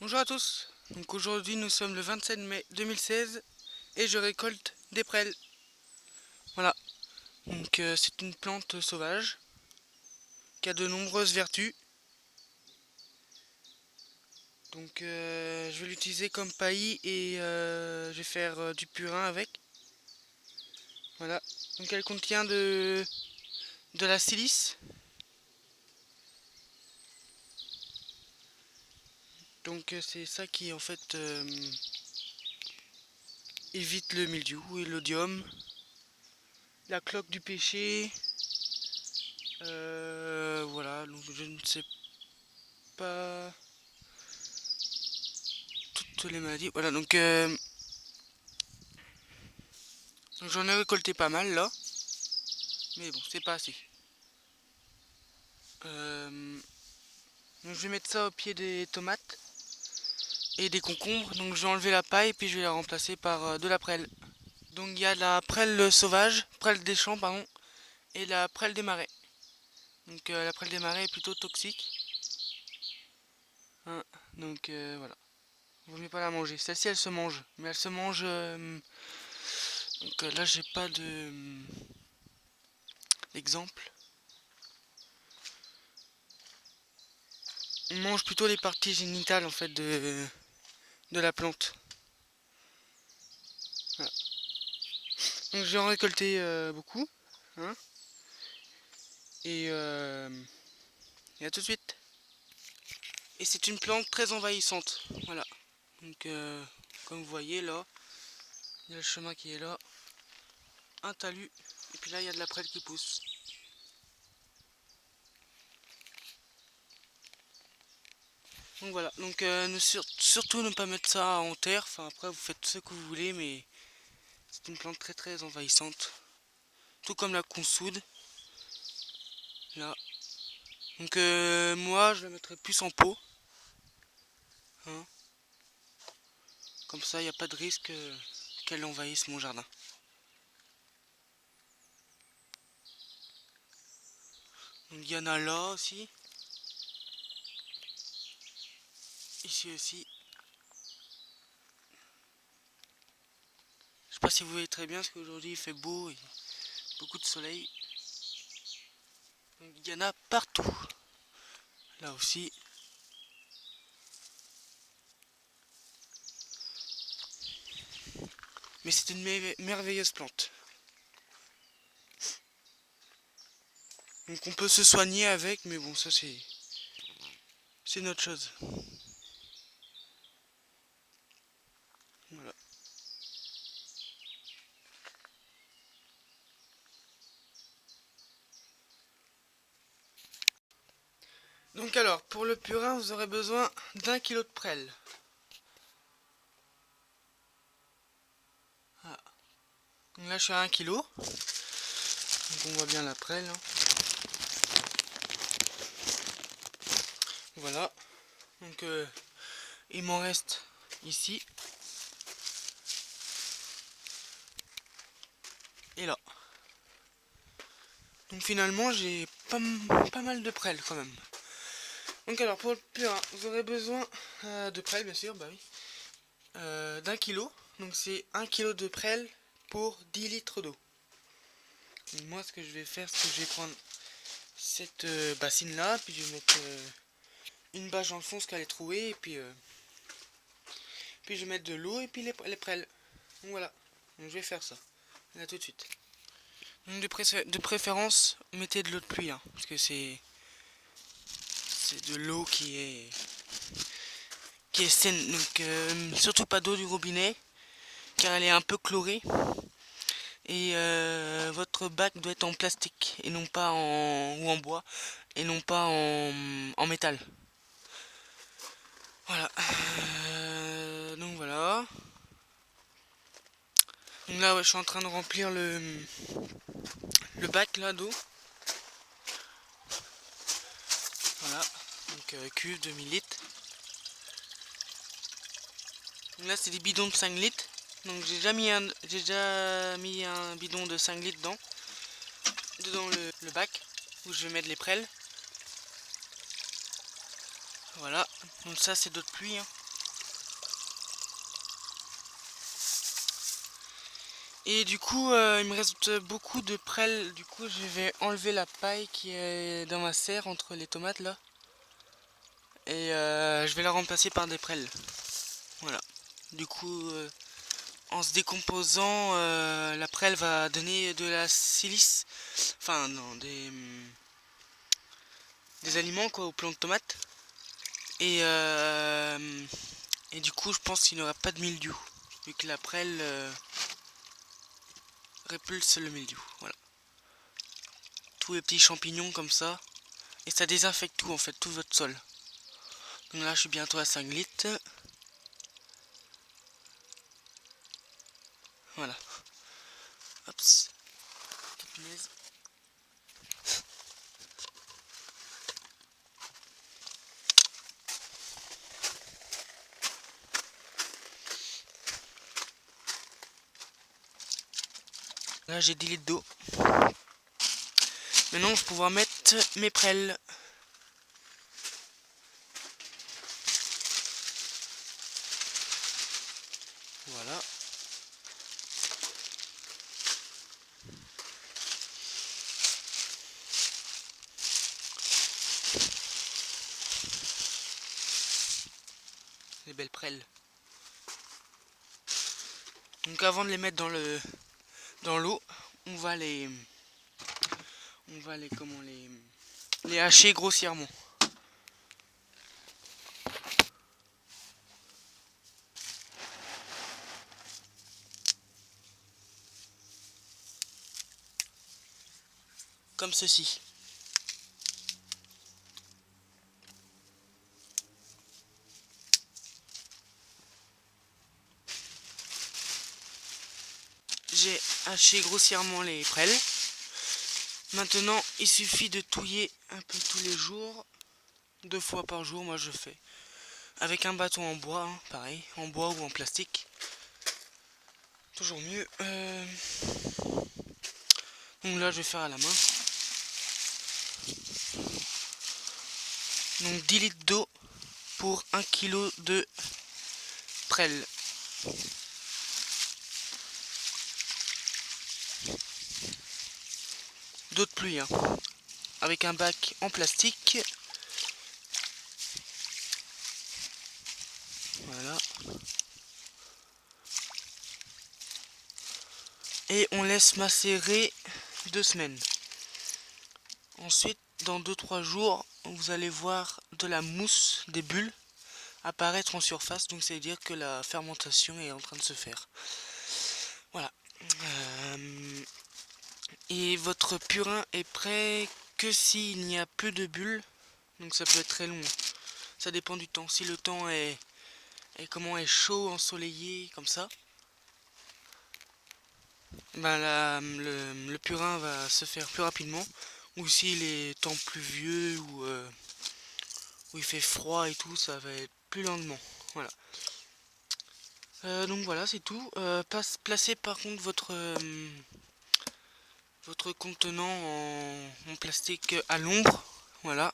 Bonjour à tous, donc aujourd'hui nous sommes le 27 mai 2016 et je récolte des prêles. Voilà, donc c'est une plante sauvage qui a de nombreuses vertus. Donc je vais l'utiliser comme paillis et je vais faire du purin avec. Voilà, donc elle contient de la silice. Donc c'est ça qui en fait évite le mildiou et l'odium, la cloque du péché. Voilà, donc je ne sais pas toutes les maladies. Voilà, donc j'en ai récolté pas mal là, mais bon, c'est pas assez. Donc je vais mettre ça au pied des tomates et des concombres. Donc je vais enlever la paille et puis je vais la remplacer par de la prêle. Donc il y a la prêle sauvage, prêle des champs pardon, et la prêle des marais. Donc la prêle des marais est plutôt toxique. Hein, donc voilà. Vaut mieux pas la manger. Celle-ci elle se mange, mais elle se mange. Donc là j'ai pas de d'exemple. On mange plutôt les parties génitales en fait de la plante. Voilà. Donc je vais en récolter beaucoup. Hein, et à tout de suite. Et c'est une plante très envahissante. Voilà. Donc comme vous voyez là, il y a le chemin qui est là. Un talus. Et puis là il y a de la prêle qui pousse. Donc voilà. Donc surtout ne pas mettre ça en terre. Enfin après vous faites ce que vous voulez, mais c'est une plante très très envahissante. Tout comme la consoude. Là. Donc moi je la mettrais plus en pot. Hein. Comme ça il n'y a pas de risque qu'elle envahisse mon jardin. Donc il y en a là aussi. Ici aussi. Je sais pas si vous voyez très bien parce qu'aujourd'hui il fait beau et beaucoup de soleil. Donc, il y en a partout. Là aussi. Mais c'est une merveilleuse plante. Donc on peut se soigner avec, mais bon ça c'est une autre chose. Voilà. Donc alors, pour le purin, vous aurez besoin d'1 kilo de prêle. Voilà. Donc là je suis à 1 kilo. Donc on voit bien la prêle. Hein. Voilà. Donc il m'en reste ici. Et là. Donc finalement j'ai pas mal de prêle quand même. Donc alors pour le purin, vous aurez besoin de prêle bien sûr, bah oui. D'1 kilo. Donc c'est 1 kilo de prêle pour 10 litres d'eau. Moi ce que je vais faire, c'est que je vais prendre cette bassine là, puis je vais mettre une bâche dans le fond, ce qu'elle est trouée, et puis je vais mettre de l'eau et puis les prêles. Donc voilà, donc je vais faire ça. Là tout de suite. Donc de préférence, mettez de l'eau de pluie, hein, parce que c'est de l'eau qui est saine. Donc surtout pas d'eau du robinet, car elle est un peu chlorée. Et votre bac doit être en plastique et non pas ou en bois et non pas en métal. Voilà. Donc voilà. Donc là ouais, je suis en train de remplir le bac là d'eau. Voilà. Donc cuve 2000 litres. Donc là c'est des bidons de 5 litres. Donc j'ai déjà mis un bidon de 5 litres dedans le bac où je vais mettre les prêles. Voilà. Donc ça c'est d'eau de pluie. Hein. Et du coup, il me reste beaucoup de prêles. Du coup, je vais enlever la paille qui est dans ma serre entre les tomates là. Et je vais la remplacer par des prêles. Voilà. Du coup, en se décomposant, la prêle va donner de la silice. Enfin, non, des aliments quoi, aux plants de tomates. Et, et du coup, je pense qu'il n'y aura pas de mildiou. Vu que la prêle répulse le mildiou. Voilà. Tous les petits champignons comme ça. Et ça désinfecte tout en fait, tout votre sol. Donc là je suis bientôt à 5 litres. Voilà. Hops. Punaise. Là j'ai 10 litres d'eau. Maintenant je vais pouvoir mettre mes prêles. Voilà. Les belles prêles. Donc avant de les mettre dans l'eau, on va les comment les hacher grossièrement. Comme ceci. J'ai haché grossièrement les prêles. Maintenant, il suffit de touiller un peu tous les jours. 2 fois par jour, moi je fais. Avec un bâton en bois, hein, pareil, en bois ou en plastique. Toujours mieux. Donc là, je vais faire à la main. Donc 10 litres d'eau pour 1 kg de prêle. D'eau de pluie, hein. Avec un bac en plastique. Voilà. Et on laisse macérer 2 semaines. Ensuite, dans 2-3 jours, vous allez voir de la mousse, des bulles, apparaître en surface. Donc ça veut dire que la fermentation est en train de se faire. Voilà. Et votre purin est prêt que s'il n'y a plus de bulles. Donc ça peut être très long. Ça dépend du temps. Si le temps est chaud, ensoleillé, comme ça, ben le purin va se faire plus rapidement. Ou s'il est temps pluvieux ou où il fait froid et tout, ça va être plus lentement. Voilà. Donc voilà, c'est tout. Placez par contre votre contenant en plastique à l'ombre. Voilà.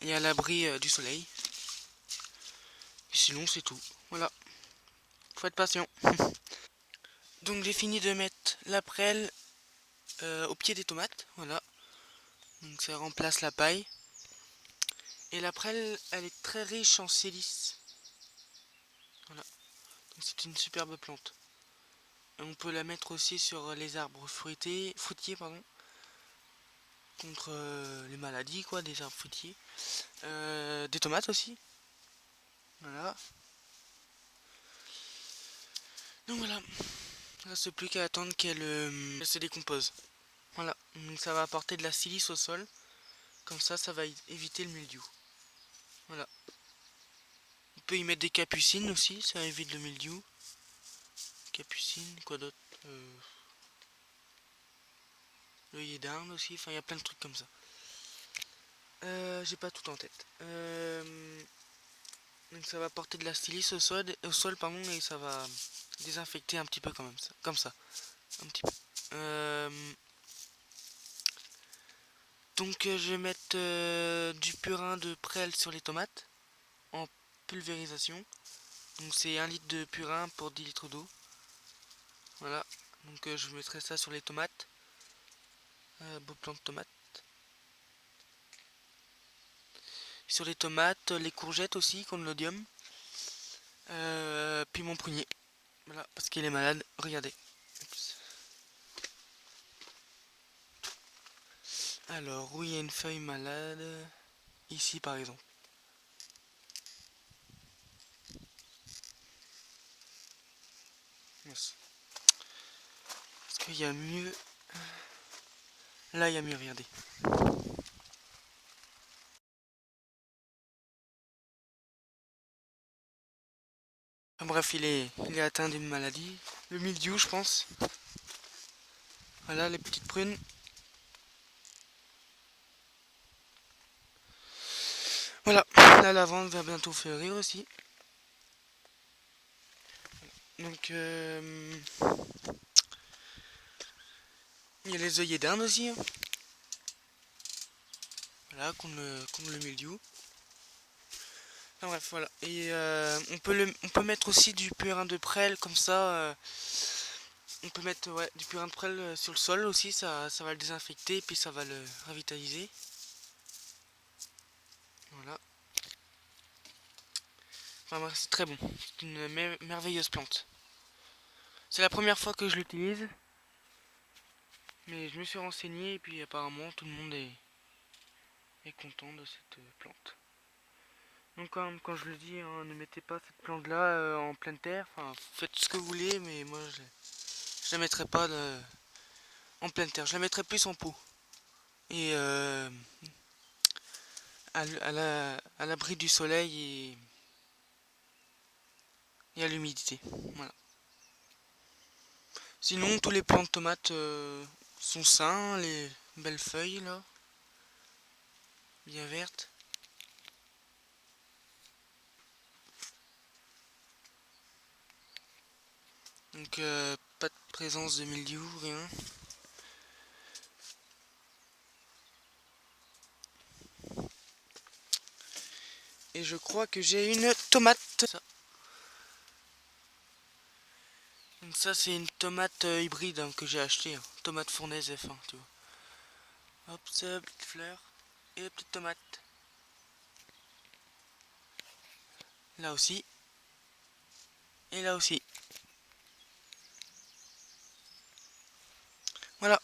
Et à l'abri du soleil. Et sinon, c'est tout. Voilà. Faut être patient. Donc j'ai fini de mettre la prêle au pied des tomates. Voilà. Donc ça remplace la paille. Et la prêle, elle est très riche en silice. Voilà. Donc c'est une superbe plante. Et on peut la mettre aussi sur les arbres fruitiers, pardon, contre les maladies quoi, des arbres fruitiers. Des tomates aussi. Voilà. Donc voilà. Il ne reste plus qu'à attendre qu'elle se décompose. Voilà. Donc ça va apporter de la silice au sol. Comme ça va éviter le mildiou. Voilà. On peut y mettre des capucines aussi, ça évite le mildiou. Capucines, quoi d'autre, l'œillet d'Inde aussi, enfin il y a plein de trucs comme ça. J'ai pas tout en tête. Donc ça va apporter de la silice au sol pardon, et ça va désinfecter un petit peu quand même, ça, comme ça. Un petit peu. Donc je vais mettre du purin de prêle sur les tomates en pulvérisation. Donc c'est 1 litre de purin pour 10 litres d'eau. Voilà. Donc je mettrai ça sur les tomates. Beau plant de tomates. Sur les tomates, les courgettes aussi, Condylobium. Puis mon prunier. Voilà, parce qu'il est malade. Regardez. Oups. Alors, où il y a une feuille malade? Ici par exemple. Yes. Est-ce qu'il y a mieux? Là, il y a mieux, regardez. Enfin, bref, il est atteint d'une maladie. Le mildiou, je pense. Voilà, les petites prunes. Voilà, la lavande va bientôt fleurir aussi. Donc, il y a les œillets d'Inde aussi. Hein. Voilà, contre le mildiou. Enfin, bref, voilà. Et on peut mettre aussi du purin de prêle, comme ça. On peut mettre du purin de prêle sur le sol aussi, ça va le désinfecter et puis ça va le revitaliser. Voilà. Enfin bref, c'est très bon. C'est une merveilleuse plante. C'est la première fois que je l'utilise. Mais je me suis renseigné et puis apparemment tout le monde est content de cette plante. Donc quand je le dis, hein, ne mettez pas cette plante là en pleine terre. Enfin, faites ce que vous voulez, mais moi je la mettrai pas en pleine terre. Je la mettrai plus en pot. Et à l'abri du soleil et à l'humidité. Voilà. Sinon, tous les plants de tomates sont sains, les belles feuilles là, bien vertes. Donc pas de présence de mildiou, rien. Et je crois que j'ai une tomate. Donc ça c'est une tomate hybride hein, que j'ai acheté, hein. Tomate fournaise F1, tu vois. Hop, ça, petite fleur et petite tomate. Là aussi. Et là aussi. Voilà.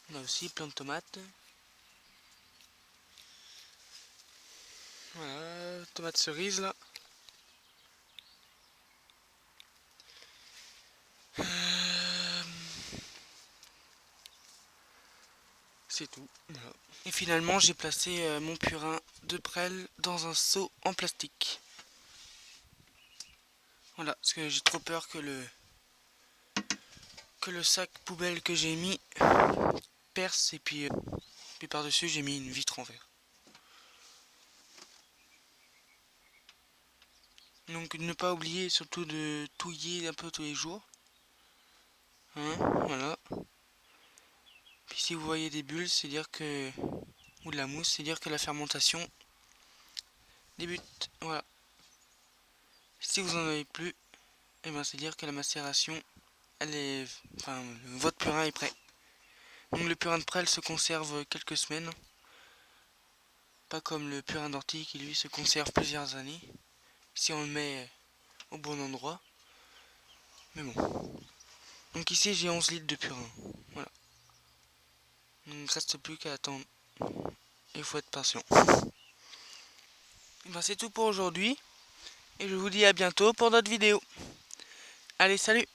Là aussi plein de tomates. Voilà, tomate cerise là. C'est tout. Voilà. Et finalement, j'ai placé mon purin de prêle dans un seau en plastique. Voilà, parce que j'ai trop peur que le sac poubelle que j'ai mis perce et puis par-dessus j'ai mis une vitre en verre. Donc ne pas oublier surtout de touiller un peu tous les jours. Hein, voilà. Puis si vous voyez des bulles, c'est dire que ou de la mousse, c'est dire que la fermentation débute. Voilà. Si vous en avez plus, et ben c'est dire que la macération, elle est, enfin, votre purin est prêt. Donc le purin de prêle se conserve quelques semaines, pas comme le purin d'ortie qui lui se conserve plusieurs années. Si on le met au bon endroit. Mais bon. Donc ici j'ai 11 litres de purin. Voilà. Donc il ne reste plus qu'à attendre. Il faut être patient. Et ben c'est tout pour aujourd'hui. Et je vous dis à bientôt pour d'autres vidéos. Allez, salut!